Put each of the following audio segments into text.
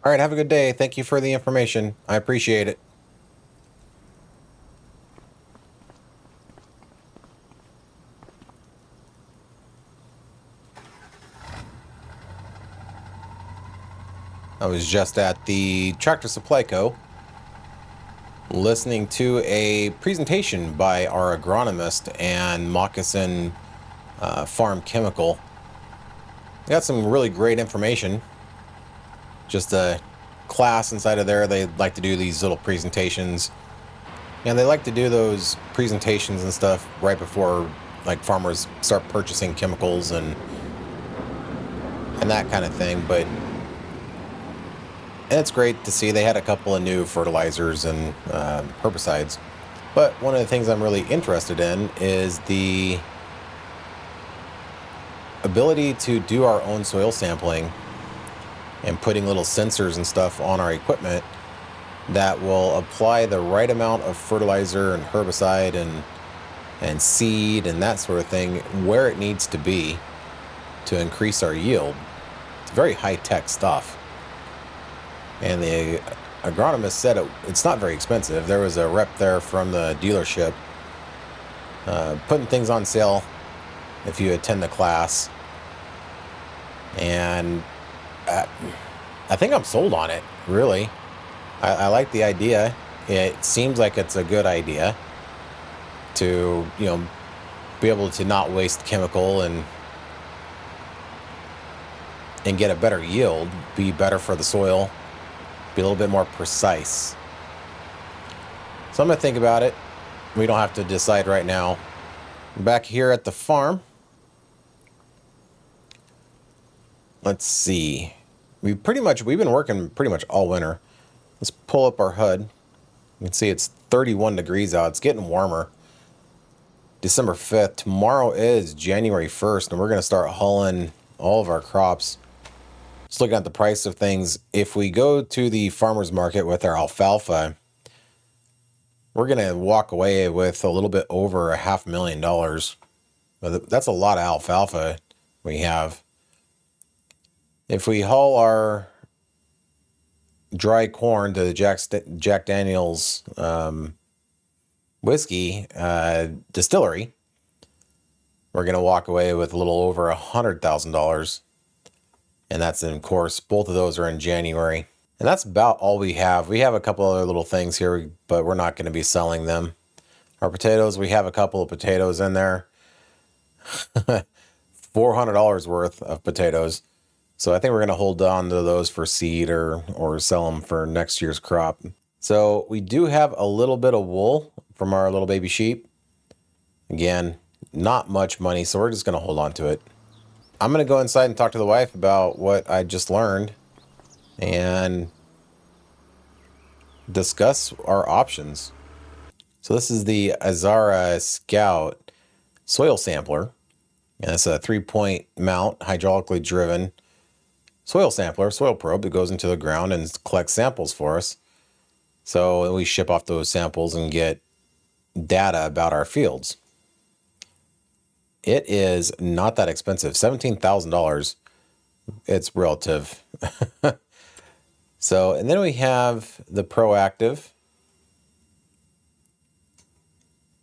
All right, have a good day. Thank you for the information. I appreciate it. I was just at the Tractor Supply Co. listening to a presentation by our agronomist and Moccasin Farm Chemical. They got some really great information. Just a class inside of there. They like to do these little presentations. And they like to do those presentations and stuff right before like farmers start purchasing chemicals and that kind of thing. But it's great to see they had a couple of new fertilizers and herbicides. But one of the things I'm really interested in is the ability to do our own soil sampling and putting little sensors and stuff on our equipment that will apply the right amount of fertilizer and herbicide and seed and that sort of thing where it needs to be to increase our yield. It's very high-tech stuff. And the agronomist said it's not very expensive. There was a rep there from the dealership putting things on sale if you attend the class. And I think I'm sold on it, really. I like the idea. It seems like it's a good idea to, be able to not waste chemical and get a better yield, be better for the soil, be a little bit more precise. So I'm going to think about it. We don't have to decide right now. Back here at the farm. Let's see. We've been working pretty much all winter. Let's pull up our HUD. You can see it's 31 degrees out. It's getting warmer. December 5th. Tomorrow is January 1st, and we're going to start hauling all of our crops. Just looking at the price of things. If we go to the farmer's market with our alfalfa, we're going to walk away with a little bit over $500,000. That's a lot of alfalfa we have. If we haul our dry corn to the Jack Daniel's whiskey distillery, we're going to walk away with a little over $100,000. And that's, of course, both of those are in January. And that's about all we have. We have a couple other little things here, but we're not going to be selling them. Our potatoes, we have a couple of potatoes in there. $400 worth of potatoes. So I think we're going to hold on to those for seed or sell them for next year's crop. So we do have a little bit of wool from our little baby sheep. Again, not much money, so we're just going to hold on to it. I'm going to go inside and talk to the wife about what I just learned and discuss our options. So this is the Azara Scout soil sampler. And it's a 3-point mount, hydraulically driven soil sampler, soil probe that goes into the ground and collects samples for us. So we ship off those samples and get data about our fields. It is not that expensive, $17,000. It's relative. So, and then we have the Proactive.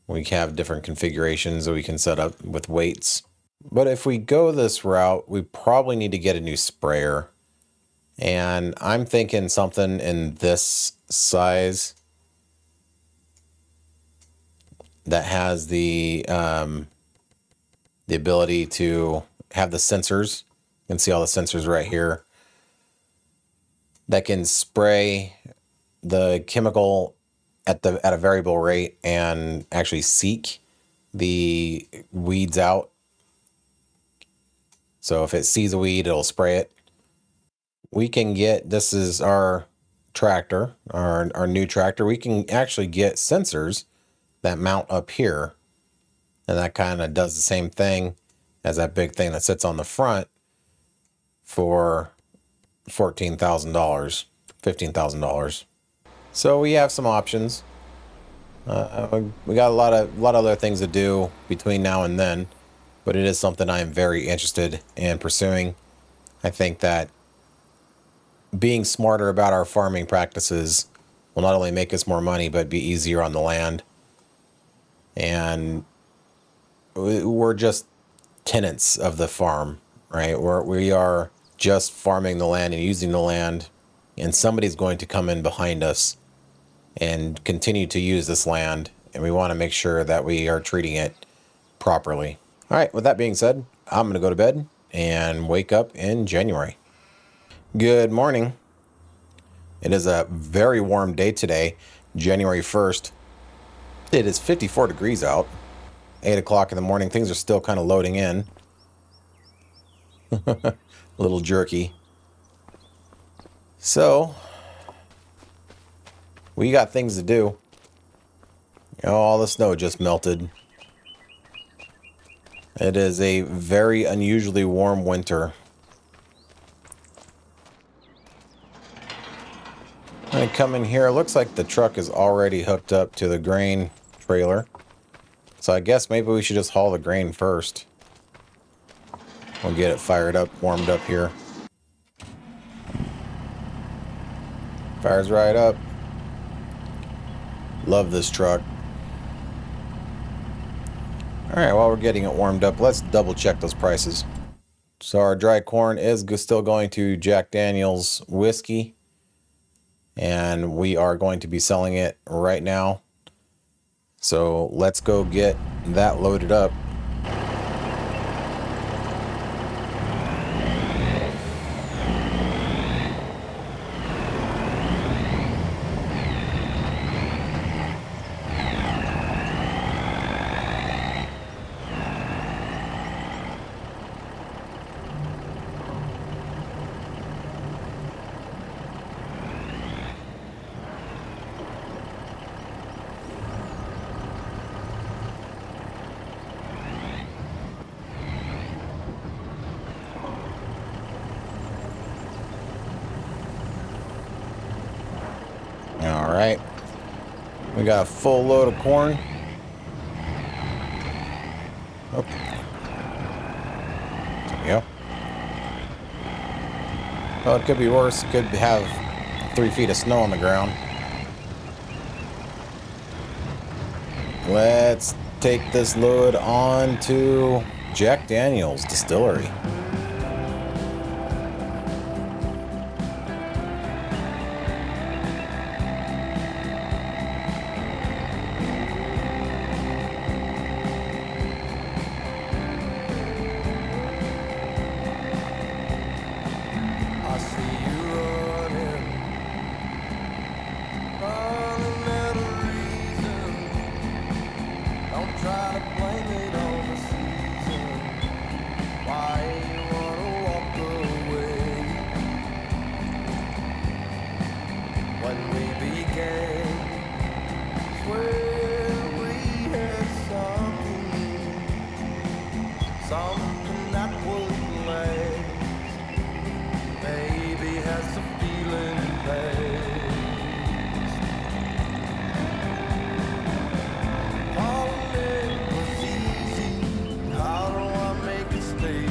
We have different configurations that we can set up with weights. But if we go this route, we probably need to get a new sprayer. And I'm thinking something in this size that has the ability to have the sensors. You can see all the sensors right here that can spray the chemical at a variable rate and actually seek the weeds out. So if it sees a weed, it'll spray it. We can get, this is our tractor, our new tractor. We can actually get sensors that mount up here. And that kind of does the same thing as that big thing that sits on the front for $14,000, $15,000. So we have some options. We got a lot of other things to do between now and then, but it is something I am very interested in pursuing. I think that being smarter about our farming practices will not only make us more money, but be easier on the land. And we're just tenants of the farm, right? We are just farming the land and using the land, and somebody's going to come in behind us and continue to use this land, and we want to make sure that we are treating it properly. All right, with that being said, I'm going to go to bed and wake up in January. Good morning. It is a very warm day today, January 1st. It is 54 degrees out. 8 o'clock in the morning. Things are still kind of loading in. A little jerky. So, we got things to do. You know, all the snow just melted. It is a very unusually warm winter. I come in here. It looks like the truck is already hooked up to the grain trailer. So I guess maybe we should just haul the grain first. We'll get it fired up, warmed up here. Fires right up. Love this truck. Alright, while we're getting it warmed up, let's double check those prices. So our dry corn is still going to Jack Daniel's whiskey. And we are going to be selling it right now. So let's go get that loaded up. All right, we got a full load of corn. Okay. There we go. Well, it could be worse. It could have 3 feet of snow on the ground. Let's take this load on to Jack Daniel's distillery. Something that would last, maybe has a feeling past. Falling in was easy, how do I make it stay?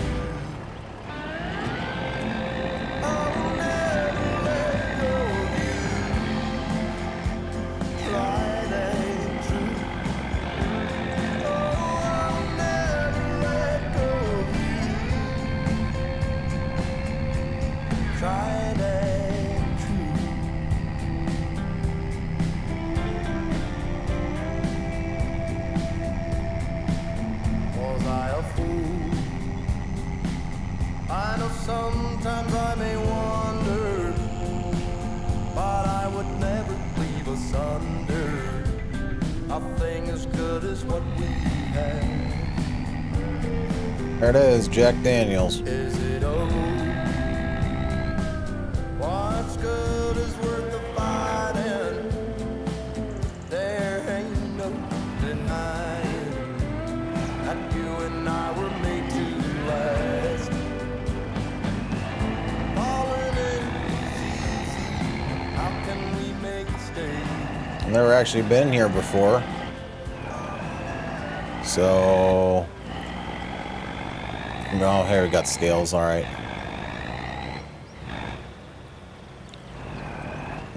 I'll never let go of you, tried and true. Tried and true. Was I a fool? I know sometimes I may wonder, but I would never leave asunder a thing as good as what we had. There it is, Jack Daniel's. Is it over? What's good is worth the fighting. There ain't no denying that you and I were made to last. Falling in is easy. How can we make it stay? I've never actually been here before. So, oh, here we got scales. All right.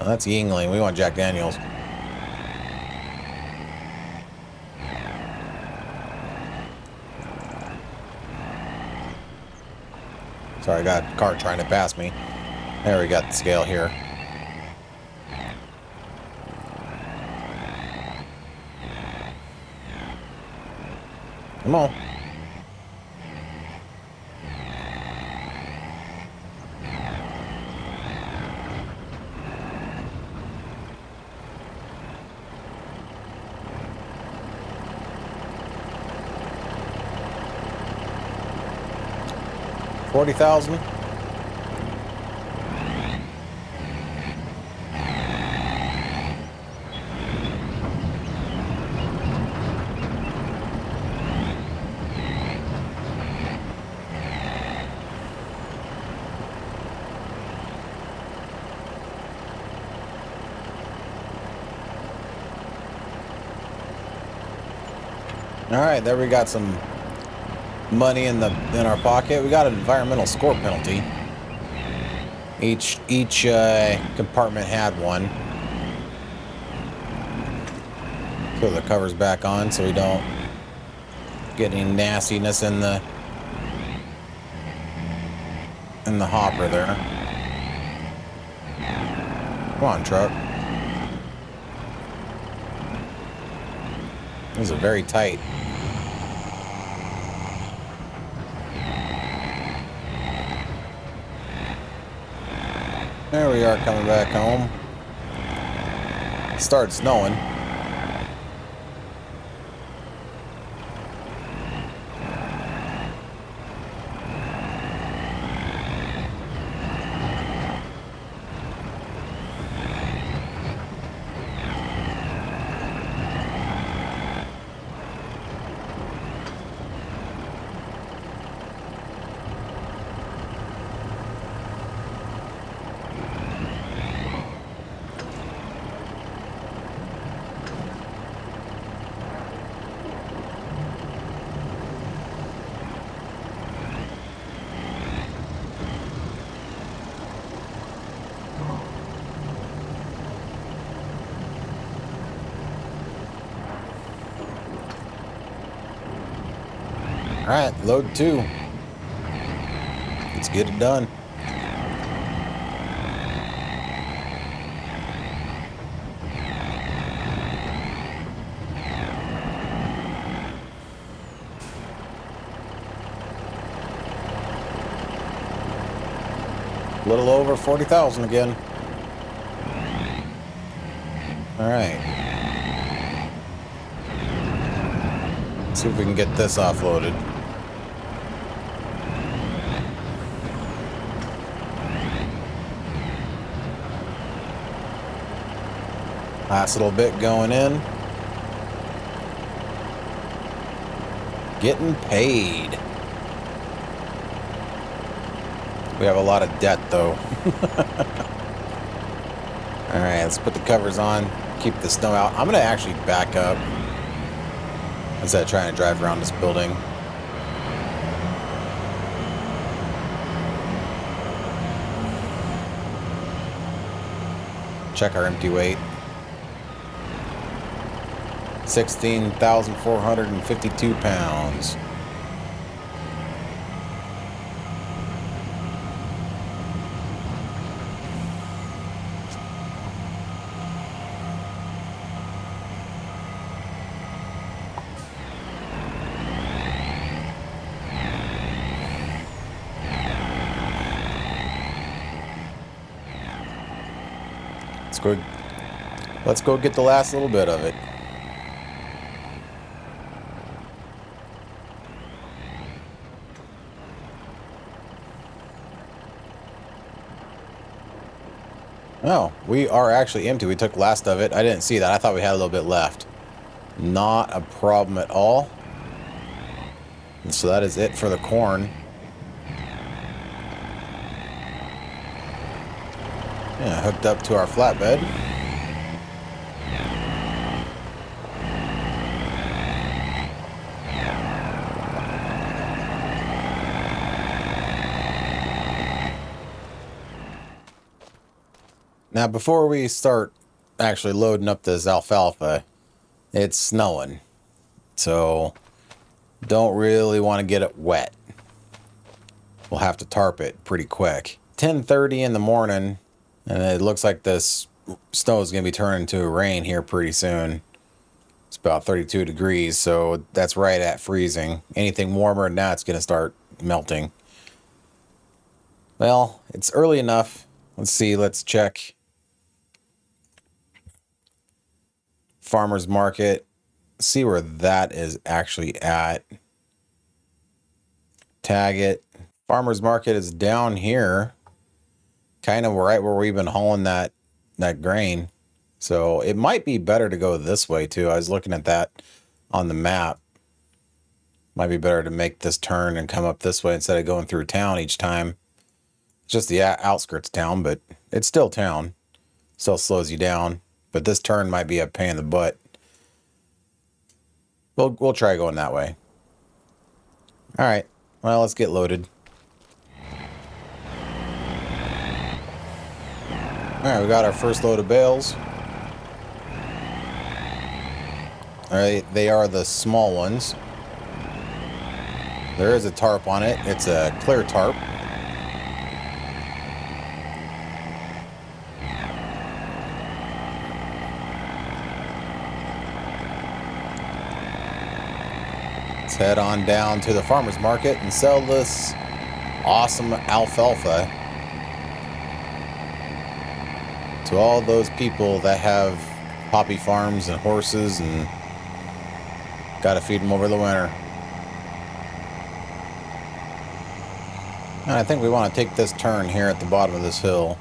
Oh, that's Yingling. We want Jack Daniels. Sorry, I got a car trying to pass me. There, we got the scale here. Come on. $40,000. All right, there we got some money in our pocket. We got an environmental score penalty. Each compartment had one. Put the covers back on so we don't get any nastiness in the hopper there. Come on, truck. This is very tight. There we are, coming back home. It started snowing. All right, load 2. Let's get it done. A little over 40,000 again. All right. Let's see if we can get this offloaded. Last little bit going in. Getting paid. We have a lot of debt, though. Alright, let's put the covers on. Keep the snow out. I'm going to actually back up instead of trying to drive around this building. Check our empty weight. 16,452 pounds. Let's go get the last little bit of it. Oh, we are actually empty. We took last of it. I didn't see that. I thought we had a little bit left. Not a problem at all. And so that is it for the corn. Yeah, hooked up to our flatbed. Now, before we start actually loading up this alfalfa, it's snowing. So, don't really want to get it wet. We'll have to tarp it pretty quick. 10:30 in the morning, and it looks like this snow is going to be turning into rain here pretty soon. It's about 32 degrees, so that's right at freezing. Anything warmer than that, it's going to start melting. Well, it's early enough. Let's see, let's check. Farmer's market. See where that is actually at. Tag it. Farmer's market is down here, kind of right where we've been hauling that grain. So it might be better to go this way too. I was looking at that on the map. Might be better to make this turn and come up this way instead of going through town each time. It's just the outskirts of town, but it's still town. Still slows you down. But this turn might be a pain in the butt. We'll try going that way. All right. Well, let's get loaded. All right, we got our first load of bales. All right, they are the small ones. There is a tarp on it. It's a clear tarp. Let's head on down to the farmer's market and sell this awesome alfalfa to all those people that have poppy farms and horses and got to feed them over the winter. And I think we want to take this turn here at the bottom of this hill.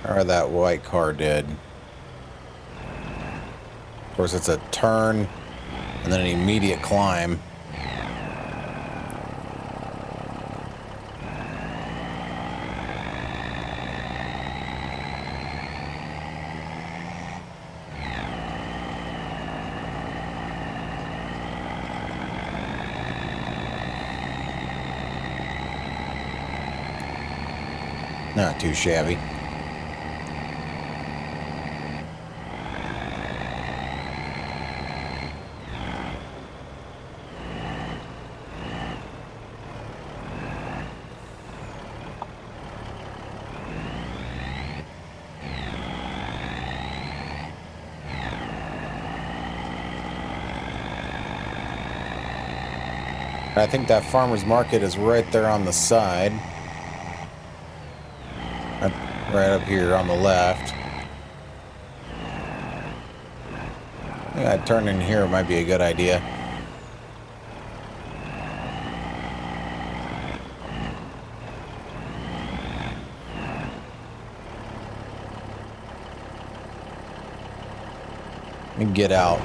Or that white car did. Of course, it's a turn and then an immediate climb. Not too shabby. I think that farmer's market is right there on the side. Right up here on the left. I think I'd turn in here might be a good idea. Let me get out.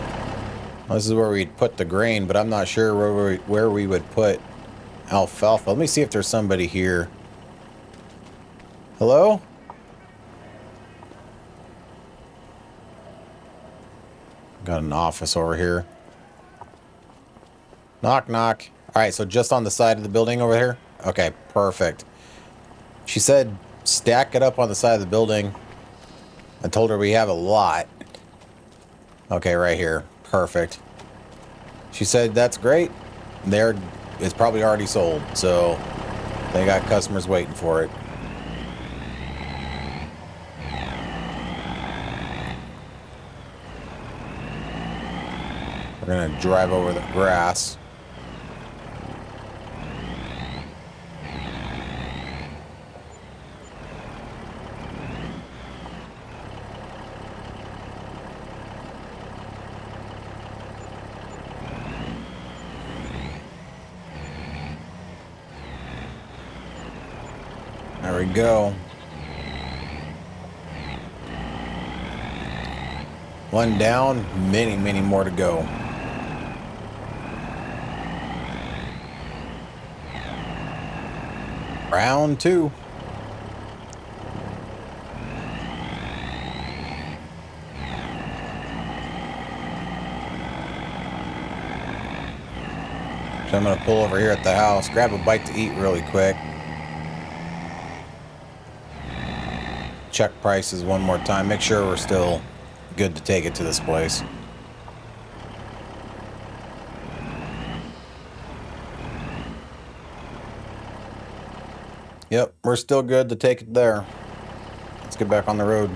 This is where we'd put the grain, but I'm not sure where we would put alfalfa. Let me see if there's somebody here. Hello? Got an office over here. Knock, knock. All right, so just on the side of the building over here? Okay, perfect. She said stack it up on the side of the building. I told her we have a lot. Okay, right here. Perfect. She said that's great. It's probably already sold, so they got customers waiting for it. We're gonna drive over the grass. There we go. One down, many, many more to go. Round two. So I'm going to pull over here at the house, grab a bite to eat really quick. check prices one more time. Make sure we're still good to take it to this place. Yep, we're still good to take it there. Let's get back on the road.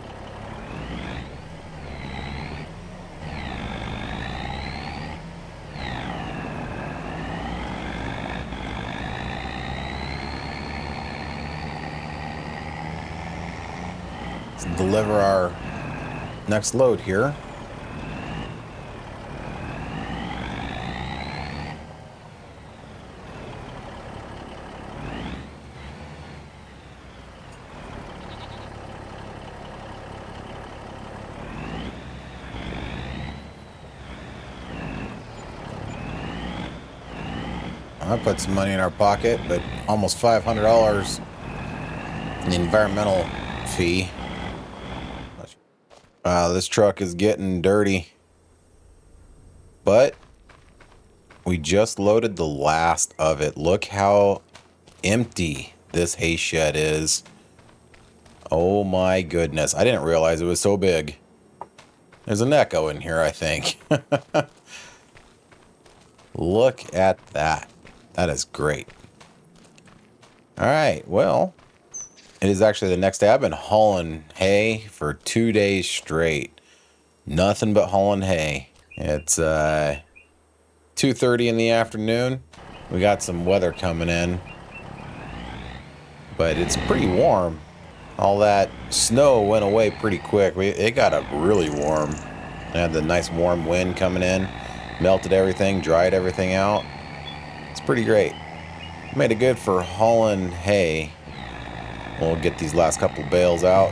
Let's deliver our next load here. I put some money in our pocket, but almost $500 in the environmental fee. This truck is getting dirty. But we just loaded the last of it. Look how empty this hay shed is. Oh my goodness. I didn't realize it was so big. There's an echo in here, I think. Look at that. That is great. All right, well, it is actually the next day. I've been hauling hay for 2 days straight. Nothing but hauling hay. It's 2:30 in the afternoon. We got some weather coming in, but it's pretty warm. All that snow went away pretty quick. It got up really warm. I had the nice warm wind coming in, melted everything, dried everything out. It's pretty great. Made it good for hauling hay. We'll get these last couple bales out.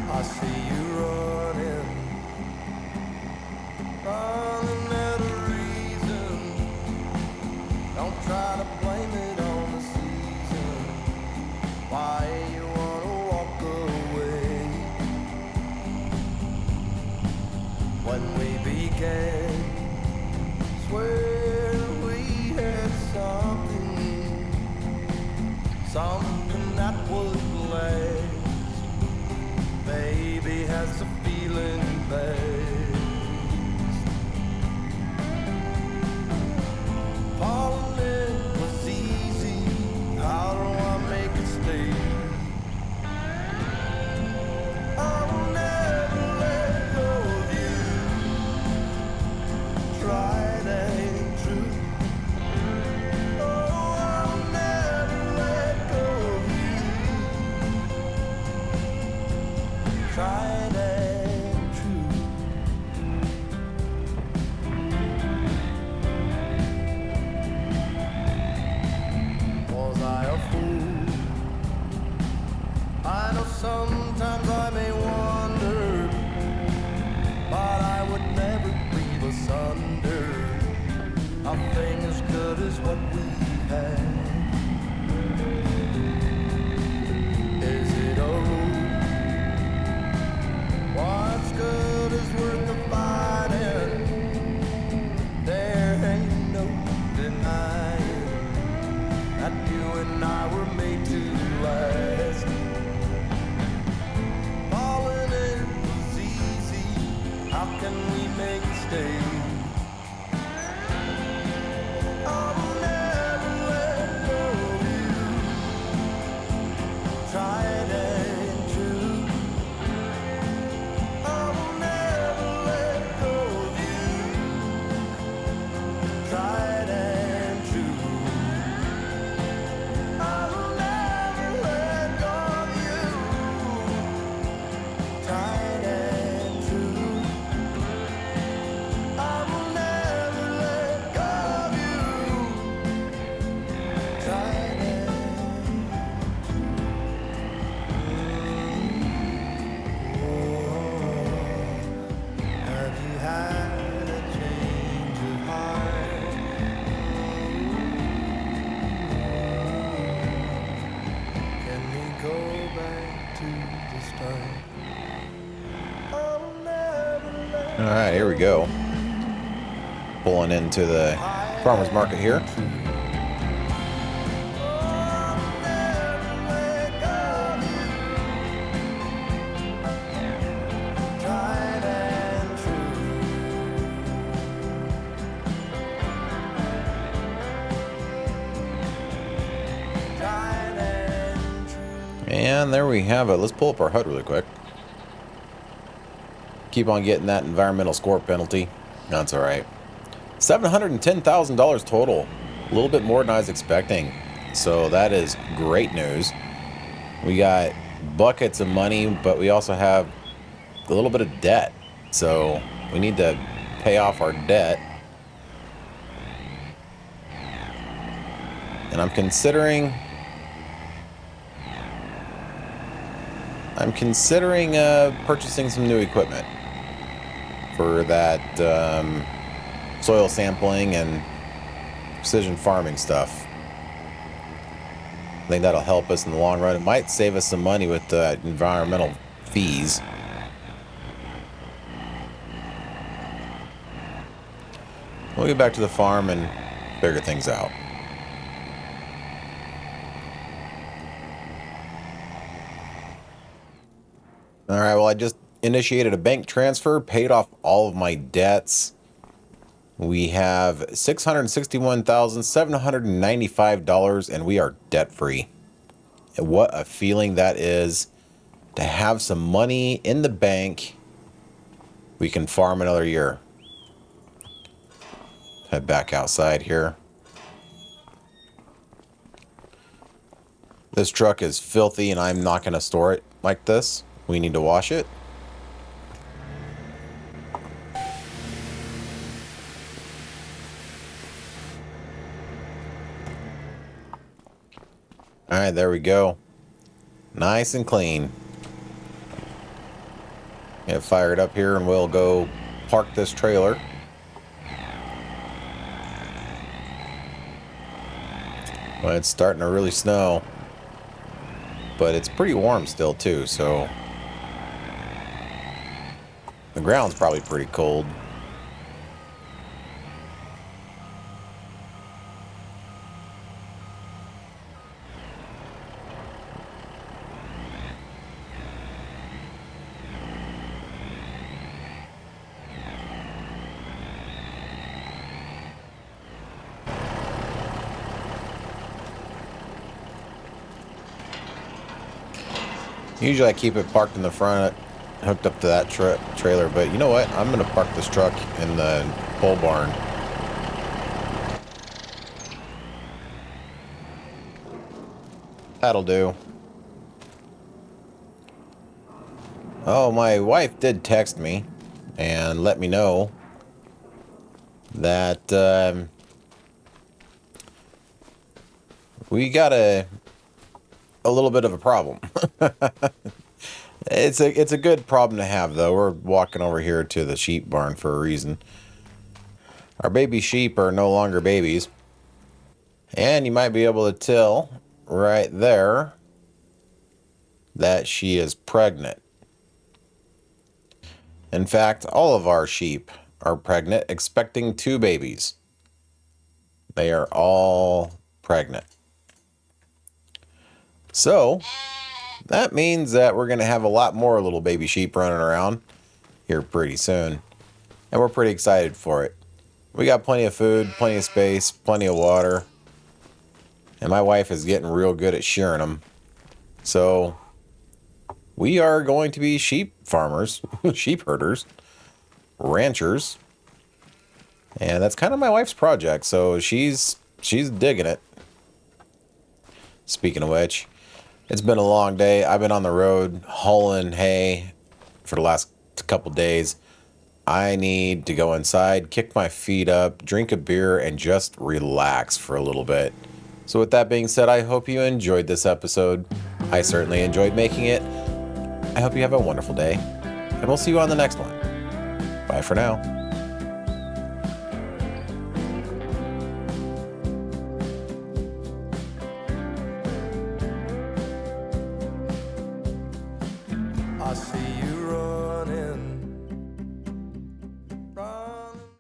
I see you running, running out of reason. Don't try to blame it on the season. Why you wanna walk away? When we began, swear we had something that would last. Baby has a feeling best. Falling in was easy. How do I make it stay? I will never let go of you. Tried and true. Oh, I will never let go of you. Tried and true. Was I a fool? I know sometimes I may wonder, but I would never leave asunder a thing as good as what we had. Is it a rule? What's good is worth the fighting. There ain't no denying that you and I were made to last. Falling in was easy. How can we make it stay? I will never let go of you. Tried and true. I will never let go of you. Tried and true. I will never let go of you. Tried and true. I All right, here we go. Pulling into the farmer's market here. And there we have it. Let's pull up our HUD really quick. Keep on getting that environmental score penalty. That's all right. $710,000 total. A little bit more than I was expecting. So that is great news. We got buckets of money, but we also have a little bit of debt. So we need to pay off our debt. And I'm considering purchasing some new equipment for that soil sampling and precision farming stuff. I think that'll help us in the long run. It might save us some money with the environmental fees. We'll get back to the farm and figure things out. All right, well, I just initiated a bank transfer, paid off all of my debts. We have $661,795, and we are debt-free. And what a feeling that is to have some money in the bank. We can farm another year. Head back outside here. This truck is filthy, and I'm not going to store it like this. We need to wash it. All right, there we go. Nice and clean. Get fired up here and we'll go park this trailer. Well, it's starting to really snow, but it's pretty warm still too, so the ground's probably pretty cold. Usually I keep it parked in the front, hooked up to that trailer, but you know what? I'm going to park this truck in the pole barn. That'll do. Oh, my wife did text me and let me know that we got a little bit of a problem. It's a good problem to have, though. We're walking over here to the sheep barn for a reason. Our baby sheep are no longer babies. And you might be able to tell right there that she is pregnant. In fact, all of our sheep are pregnant, expecting 2 babies. They are all pregnant. So that means that we're going to have a lot more little baby sheep running around here pretty soon. And we're pretty excited for it. We got plenty of food, plenty of space, plenty of water. And my wife is getting real good at shearing them. So we are going to be sheep farmers, sheep herders, ranchers. And that's kind of my wife's project. So she's digging it. Speaking of which, it's been a long day. I've been on the road hauling hay for the last couple days. I need to go inside, kick my feet up, drink a beer, and just relax for a little bit. So with that being said, I hope you enjoyed this episode. I certainly enjoyed making it. I hope you have a wonderful day, and we'll see you on the next one. Bye for now. I see you